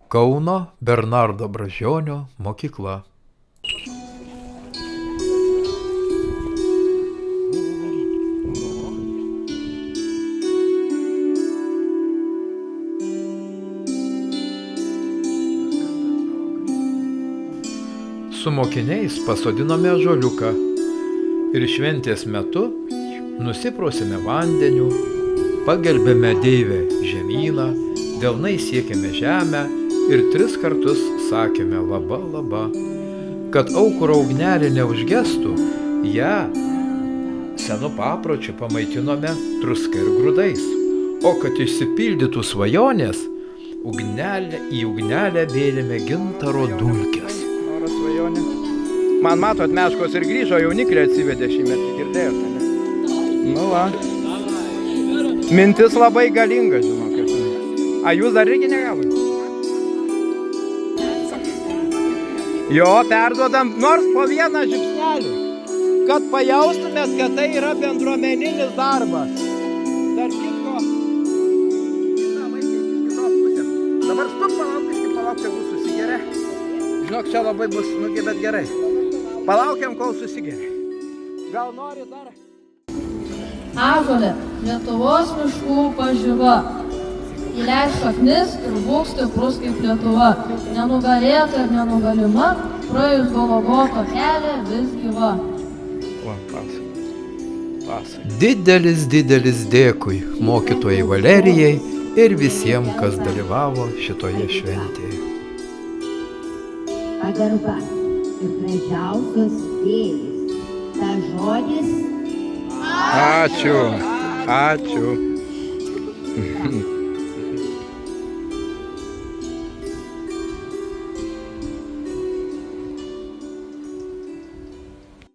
Kauno Bernardo Brazdžionio mokykla. Su mokiniais pasodinome ąžuoliuką ir šventės metu nusiprausėme vandeniu, pagerbėme Deivę žemyną, delnai siekėme žemę ir 3 kartus sakėme laba, laba. Kad aukuro ugnelė neužgestų, ją senu papročiu pamaitinome druska ir grūdais. O kad išsipildytų svajonės, į ugnelę vėlėme gintaro dulkes. Svajonė. Man matot, meškos ir grįžo, jauniklį atsivedė šįmet, girdėjote, ne? Nu va. Mintis labai galinga, žinokit. A jūs dar irgi negavot? Jo, perduodam nors po vieną žiupsnelį, kad pajaustumėt, kad tai yra bendruomeninis darbas. Dar kitko. Dabar stop, palauk, kad bus susigeria. Žinok, čia labai bus snugi, bet gerai. Palaukiam, kol susigeria. Gal nori dar? Ąžuolė, Lietuvos miškų pažyva. Įleis šaknis ir būk stiprus kaip Lietuva. Nenugalėta ir nenugalima, praėjus Gologoto kelią vis gyva. O, pasai. Didelis dėkui mokytojai Valerijai ir visiems, kas dalyvavo šitoje šventėje. Pagarba ir gražiausios gėlės. Ta žodis. Ačiū.